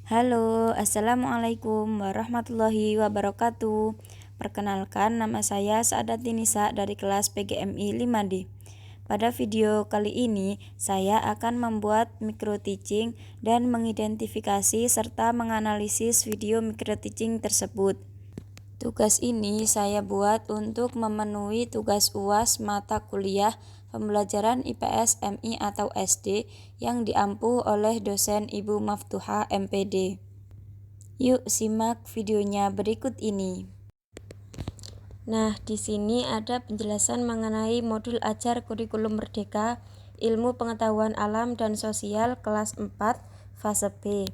Halo, Assalamualaikum warahmatullahi wabarakatuh. Perkenalkan, nama saya Saadati Nisa dari kelas PGMI 5D. Pada video kali ini, saya akan membuat micro teaching dan mengidentifikasi serta menganalisis video micro teaching tersebut. Tugas ini saya buat untuk memenuhi tugas UAS mata kuliah pembelajaran IPS MI atau SD yang diampu oleh dosen Ibu Maftuha MPD. Yuk simak videonya berikut ini. Nah, di sini ada penjelasan mengenai modul ajar kurikulum merdeka Ilmu Pengetahuan Alam dan Sosial kelas 4 fase B.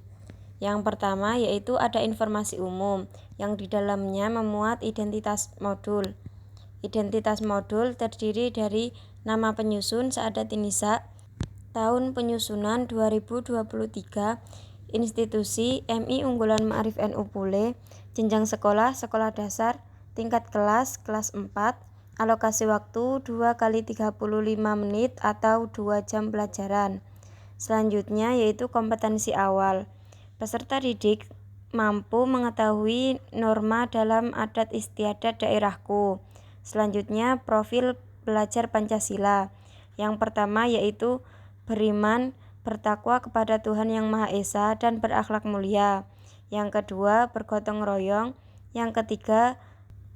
Yang pertama yaitu ada informasi umum yang di dalamnya memuat identitas modul. Identitas modul terdiri dari nama penyusun Saadati Nisa, tahun penyusunan 2023, institusi MI Unggulan Ma'arif NU Pule, jenjang sekolah sekolah dasar, tingkat kelas 4, alokasi waktu 2 kali 35 menit atau 2 jam pelajaran. Selanjutnya yaitu kompetensi awal. Peserta didik mampu mengetahui norma dalam adat istiadat daerahku. Selanjutnya profil belajar Pancasila. Yang pertama yaitu beriman, bertakwa kepada Tuhan Yang Maha Esa dan berakhlak mulia. Yang kedua bergotong royong. Yang ketiga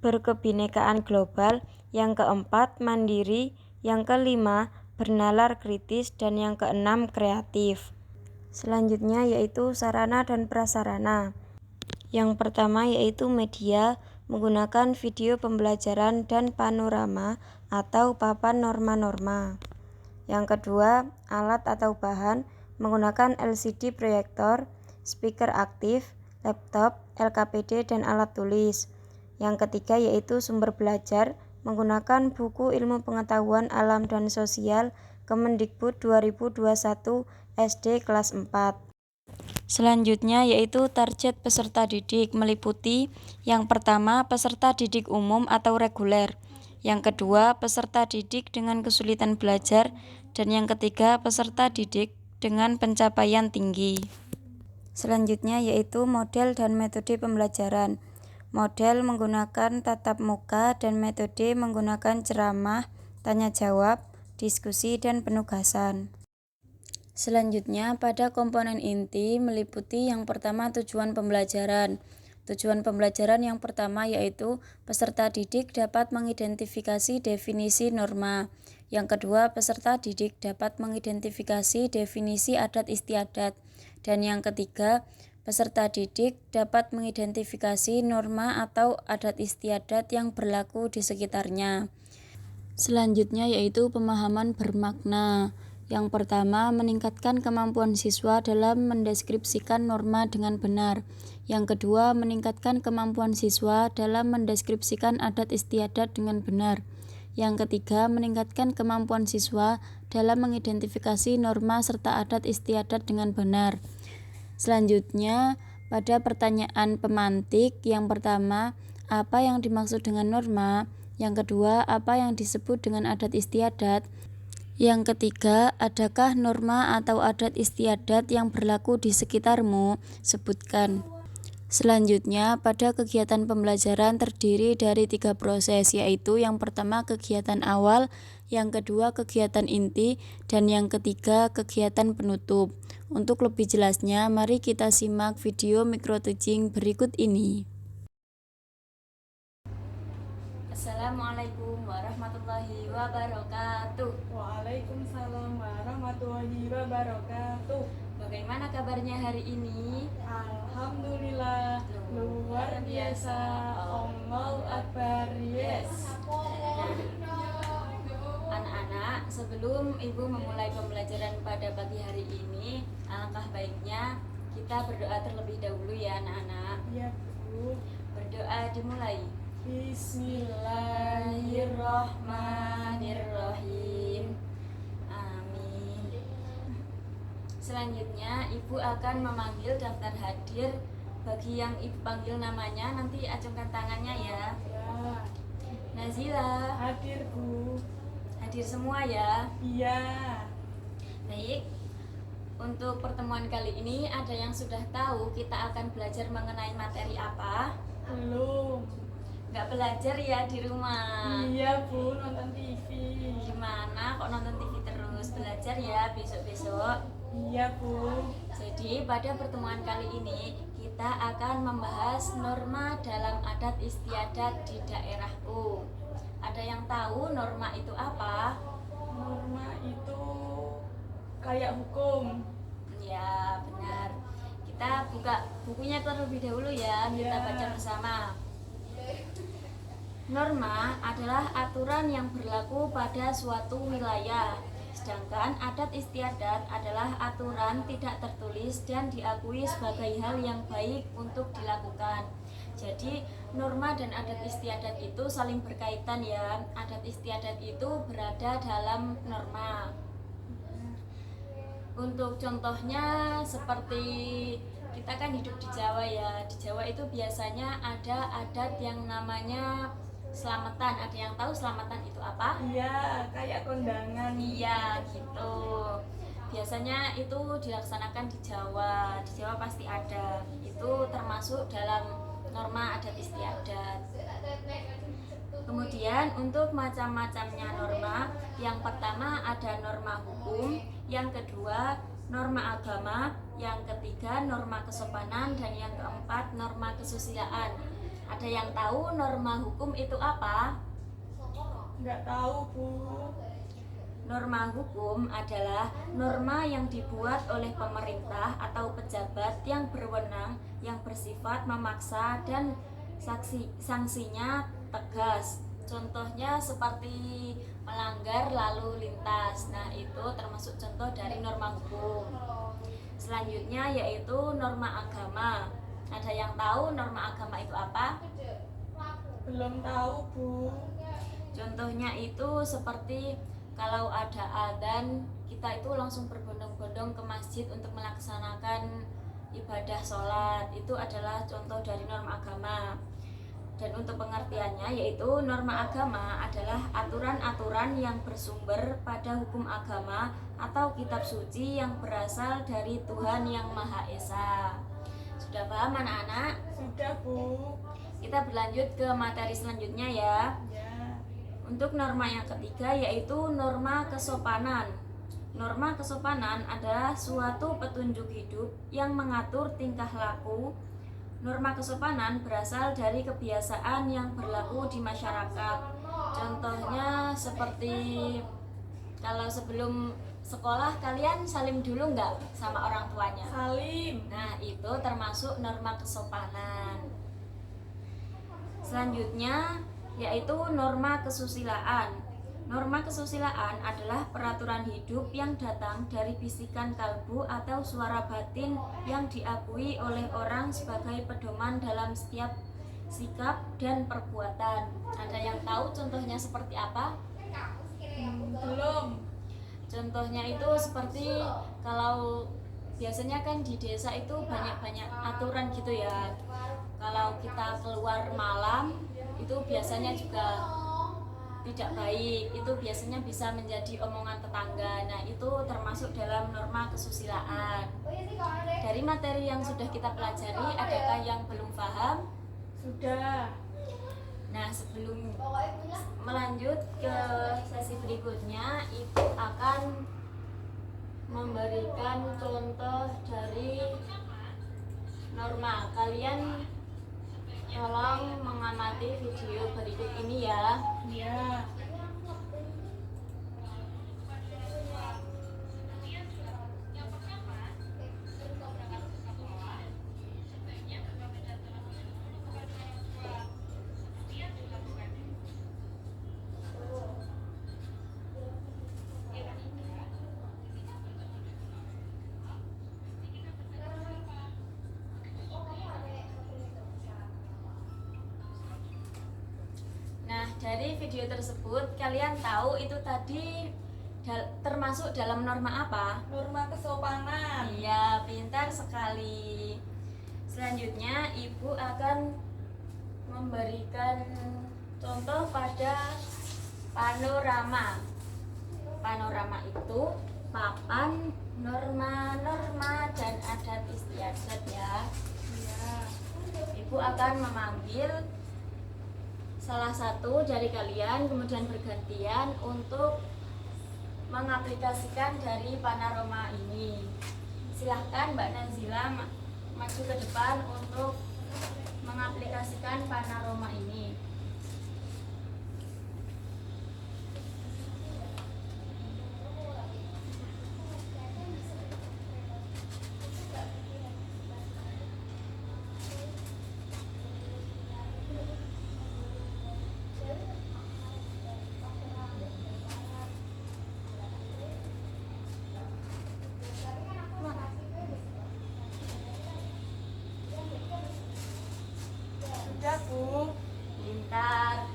berkebinekaan global. Yang keempat mandiri. Yang kelima bernalar kritis dan yang keenam kreatif. Selanjutnya yaitu sarana dan prasarana. Yang pertama yaitu media menggunakan video pembelajaran dan panorama atau papan norma-norma. Yang kedua, alat atau bahan menggunakan LCD proyektor, speaker aktif, laptop, LKPD dan alat tulis. Yang ketiga yaitu sumber belajar menggunakan buku Ilmu Pengetahuan Alam dan Sosial Kemendikbud 2021 SD kelas 4. Selanjutnya yaitu target peserta didik meliputi yang pertama peserta didik umum atau reguler, yang kedua peserta didik dengan kesulitan belajar, dan yang ketiga peserta didik dengan pencapaian tinggi. Selanjutnya yaitu model dan metode pembelajaran. Model menggunakan tatap muka dan metode menggunakan ceramah, tanya jawab, diskusi dan penugasan. Selanjutnya pada komponen inti meliputi yang pertama tujuan pembelajaran. Tujuan pembelajaran yang pertama yaitu peserta didik dapat mengidentifikasi definisi norma. Yang kedua peserta didik dapat mengidentifikasi definisi adat istiadat. Dan yang ketiga peserta didik dapat mengidentifikasi norma atau adat istiadat yang berlaku di sekitarnya. Selanjutnya yaitu pemahaman bermakna. Yang pertama, meningkatkan kemampuan siswa dalam mendeskripsikan norma dengan benar. Yang kedua, meningkatkan kemampuan siswa dalam mendeskripsikan adat istiadat dengan benar. Yang ketiga, meningkatkan kemampuan siswa dalam mengidentifikasi norma serta adat istiadat dengan benar. Selanjutnya, pada pertanyaan pemantik, yang pertama, apa yang dimaksud dengan norma? Yang kedua, apa yang disebut dengan adat istiadat? Yang ketiga, adakah norma atau adat istiadat yang berlaku di sekitarmu? Sebutkan. Selanjutnya, pada kegiatan pembelajaran terdiri dari 3 proses, yaitu yang pertama kegiatan awal, yang kedua kegiatan inti, dan yang ketiga kegiatan penutup. Untuk lebih jelasnya, mari kita simak video micro teaching berikut ini. Assalamualaikum warahmatullahi wabarakatuh. Waalaikumsalam warahmatullahi wabarakatuh. Bagaimana kabarnya hari ini? Alhamdulillah, luar biasa. Allahu Akbar. Yes. Anak-anak, sebelum Ibu memulai pembelajaran pada pagi hari ini, alangkah baiknya kita berdoa terlebih dahulu ya anak-anak. Ya, Bu. Berdoa dimulai. Bismillahirrahmanirrahim. Amin. Selanjutnya Ibu akan memanggil daftar hadir. Bagi yang Ibu panggil namanya, nanti acungkan tangannya ya. Ya. Nazila, Hadir, Bu. hadir semua ya. Iya. Baik. Untuk pertemuan kali ini ada yang sudah tahu kita akan belajar mengenai materi apa? Belum. Nggak belajar ya di rumah? Iya Bu, nonton TV. Gimana kok nonton TV terus? Belajar ya besok-besok. Iya Bu. Jadi pada pertemuan kali ini kita akan membahas norma dalam adat istiadat di daerahku. Ada yang tahu norma itu apa? Norma itu kayak hukum. Ya, benar. Kita buka bukunya terlebih dahulu ya, kita Ya. baca bersama. Norma adalah aturan yang berlaku pada suatu wilayah. Sedangkan adat istiadat adalah aturan tidak tertulis dan diakui sebagai hal yang baik untuk dilakukan. Jadi norma dan adat istiadat itu saling berkaitan ya. Adat istiadat itu berada dalam norma. Untuk contohnya seperti kita kan hidup di Jawa ya. Di Jawa itu biasanya ada adat yang namanya selamatan. Ada yang tahu selamatan itu apa? Iya, kayak kondangan. Iya, gitu. Biasanya itu dilaksanakan di Jawa. Di Jawa pasti ada. Itu termasuk dalam norma adat istiadat. Kemudian untuk macam-macamnya norma, yang pertama ada norma hukum, yang kedua norma agama, yang ketiga norma kesopanan, dan yang keempat norma kesusilaan. Ada yang tahu norma hukum itu apa? Nggak tahu Bu. Norma hukum adalah norma yang dibuat oleh pemerintah atau pejabat yang berwenang yang bersifat memaksa dan sanksinya tegas. Contohnya seperti melanggar lalu lintas. Nah, itu termasuk contoh dari norma hukum. Selanjutnya yaitu norma agama. Ada yang tahu norma agama itu apa? Belum tahu Bu. Contohnya itu seperti kalau ada adzan, kita itu langsung berbondong-bondong ke masjid untuk melaksanakan ibadah sholat. Itu adalah contoh dari norma agama. Dan untuk pengertiannya yaitu norma agama adalah aturan-aturan yang bersumber pada hukum agama atau kitab suci yang berasal dari Tuhan Yang Maha Esa. Sudah paham anak-anak? Sudah Bu. Kita berlanjut ke materi selanjutnya ya. Ya. Untuk norma yang ketiga yaitu norma kesopanan. Norma kesopanan adalah suatu petunjuk hidup yang mengatur tingkah laku. Norma kesopanan berasal dari kebiasaan yang berlaku di masyarakat. Contohnya seperti kalau sebelum sekolah kalian salim dulu nggak sama orang tuanya? Salim. Nah, itu termasuk norma kesopanan. Selanjutnya yaitu norma kesusilaan. Norma kesusilaan adalah peraturan hidup yang datang dari bisikan kalbu atau suara batin yang diakui oleh orang sebagai pedoman dalam setiap sikap dan perbuatan. Ada yang tahu contohnya seperti apa? Belum. Contohnya itu seperti kalau biasanya kan di desa itu banyak-banyak aturan gitu ya. Kalau kita keluar malam itu biasanya juga tidak baik, itu biasanya bisa menjadi omongan tetangga. Nah, itu termasuk dalam norma kesusilaan. Dari materi yang sudah kita pelajari, adakah yang belum paham? Sudah. Nah, sebelum melanjut ke sesi berikutnya, itu akan memberikan contoh dari norma. Kalian tolong mengamati video berikut ini ya. Ya. Nah, dari video tersebut kalian tahu itu tadi termasuk dalam norma apa? Norma kesopanan. Iya, pintar sekali. Selanjutnya Ibu akan memberikan contoh pada panorama. Panorama itu papan norma-norma dan adat istiadat ya. Iya. Ibu akan memanggil salah satu dari kalian, kemudian bergantian untuk mengaplikasikan dari panorama ini. Silahkan Mbak Nazila maju ke depan untuk mengaplikasikan panorama ini. Sudah, Bu. Pintar.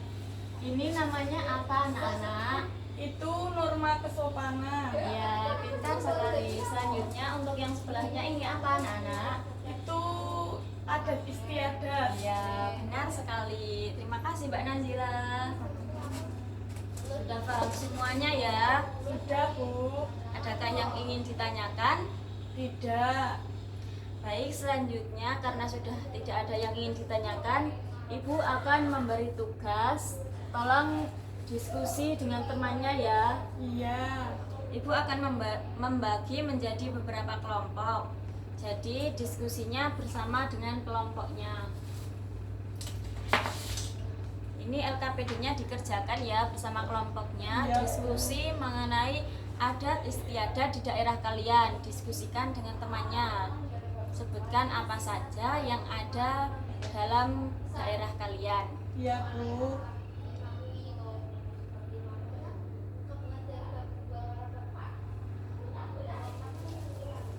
Ini namanya apa anak-anak? Itu norma kesopanan. Ya, pintar sekali. Selanjutnya untuk yang sebelahnya ini apa anak-anak? Itu adat istiadat. Ya, benar sekali. Terima kasih Mbak Nazila. Sudah paham semuanya ya? Sudah, Bu. Adakah yang ingin ditanyakan? Tidak. Baik, selanjutnya karena sudah tidak ada yang ingin ditanyakan, Ibu akan memberi tugas. Tolong diskusi dengan temannya ya. Iya. Ibu akan membagi menjadi beberapa kelompok. Jadi diskusinya bersama dengan kelompoknya. Ini LKPD-nya dikerjakan ya bersama kelompoknya. Iya. Diskusi mengenai adat istiadat di daerah kalian. Diskusikan dengan temannya. Sebutkan apa saja yang ada dalam daerah kalian. Iya, Bu.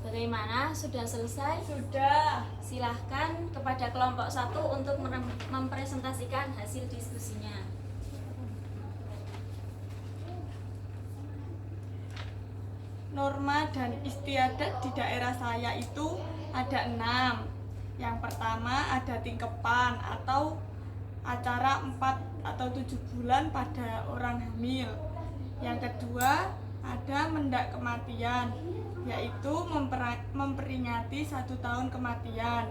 Bagaimana? Sudah selesai? Sudah. Silahkan kepada kelompok 1 untuk mempresentasikan hasil diskusinya. Norma dan istiadat di daerah saya itu ada 6. Yang pertama ada tingkepan atau acara 4 atau 7 bulan pada orang hamil. Yang kedua ada mendak kematian, yaitu memperingati 1 tahun kematian.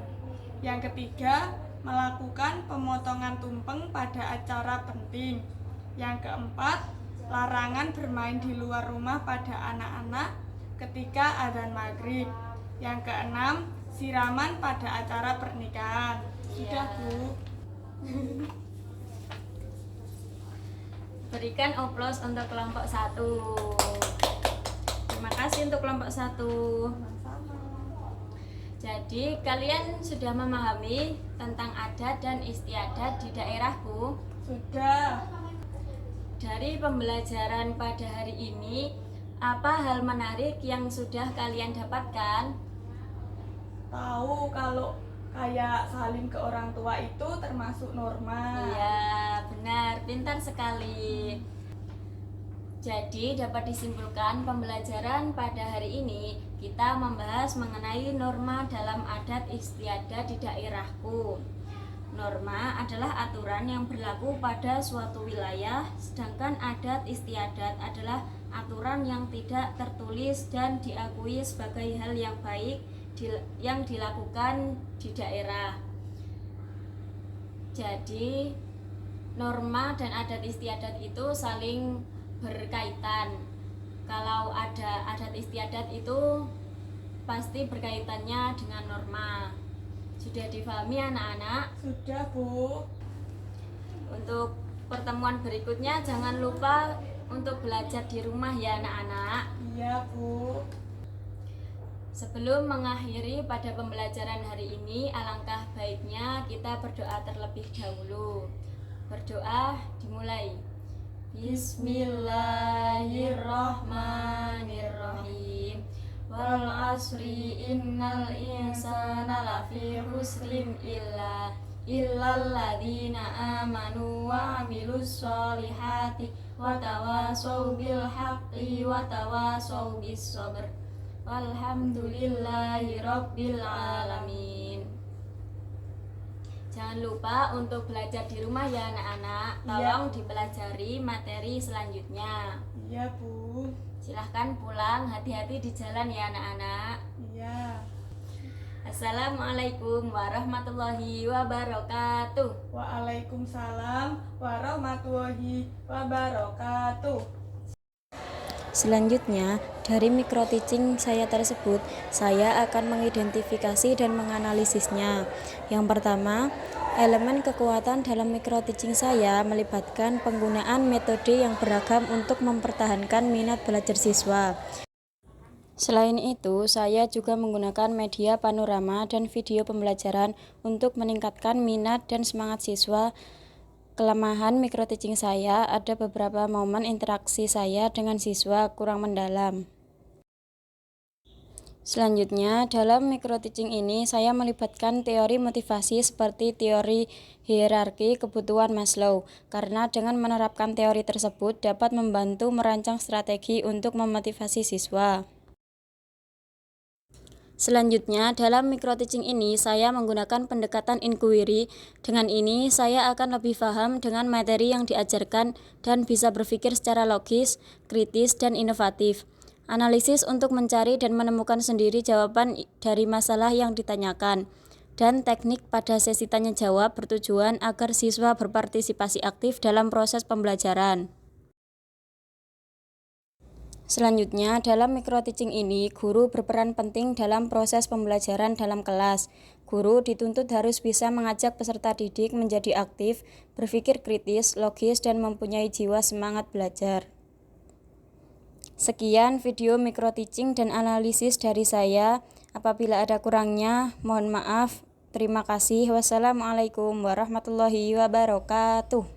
Yang ketiga melakukan pemotongan tumpeng pada acara penting. Yang keempat larangan bermain di luar rumah pada anak-anak ketika adzan maghrib. Yang keenam siraman pada acara pernikahan. Sudah, Iya. Bu. Berikan oplos untuk kelompok 1. Terima kasih untuk kelompok 1. Sama-sama. Jadi kalian sudah memahami tentang adat dan istiadat di daerahku. Sudah. Dari pembelajaran pada hari ini, apa hal menarik yang sudah kalian dapatkan? Tahu kalau kayak salim ke orang tua itu termasuk norma. Iya, benar, pintar sekali. Jadi dapat disimpulkan pembelajaran pada hari ini kita membahas mengenai norma dalam adat istiadat di daerahku. Norma adalah aturan yang berlaku pada suatu wilayah, sedangkan adat istiadat adalah aturan yang tidak tertulis dan diakui sebagai hal yang baik yang dilakukan di daerah. Jadi norma dan adat istiadat itu saling berkaitan. Kalau ada adat istiadat itu pasti berkaitannya dengan norma. Sudah difahami anak-anak? Sudah, Bu. Untuk pertemuan berikutnya jangan lupa untuk belajar di rumah ya anak-anak. Iya, Bu. Sebelum mengakhiri pada pembelajaran hari ini, alangkah baiknya kita berdoa terlebih dahulu. Berdoa dimulai. Bismillahirrahmanirrahim. Wal asri innal insana lafi khusrin illal ladzina amanu wa amilus solihati wa tawasaw bil haqqi wa tawasaw bis sabr. Walhamdulillahi rabbil alamin. Jangan lupa untuk belajar di rumah ya anak-anak. Tolong dipelajari materi selanjutnya. Iya, Bu. Silahkan pulang, hati-hati di jalan ya anak-anak. Iya. Assalamualaikum warahmatullahi wabarakatuh. Waalaikumsalam warahmatullahi wabarakatuh. Selanjutnya, dari micro-teaching saya tersebut, saya akan mengidentifikasi dan menganalisisnya. Yang pertama, elemen kekuatan dalam micro-teaching saya melibatkan penggunaan metode yang beragam untuk mempertahankan minat belajar siswa. Selain itu, saya juga menggunakan media panorama dan video pembelajaran untuk meningkatkan minat dan semangat siswa. Kelemahan micro-teaching saya, ada beberapa momen interaksi saya dengan siswa kurang mendalam. Selanjutnya, dalam micro-teaching ini saya melibatkan teori motivasi seperti teori hierarki kebutuhan Maslow, karena dengan menerapkan teori tersebut dapat membantu merancang strategi untuk memotivasi siswa. Selanjutnya, dalam micro-teaching ini saya menggunakan pendekatan inquiry. Dengan ini, saya akan lebih paham dengan materi yang diajarkan dan bisa berpikir secara logis, kritis, dan inovatif. Analisis untuk mencari dan menemukan sendiri jawaban dari masalah yang ditanyakan. Dan teknik pada sesi tanya-jawab bertujuan agar siswa berpartisipasi aktif dalam proses pembelajaran. Selanjutnya, dalam micro-teaching ini, guru berperan penting dalam proses pembelajaran dalam kelas. Guru dituntut harus bisa mengajak peserta didik menjadi aktif, berpikir kritis, logis, dan mempunyai jiwa semangat belajar. Sekian video micro-teaching dan analisis dari saya. Apabila ada kurangnya, mohon maaf. Terima kasih. Wassalamualaikum warahmatullahi wabarakatuh.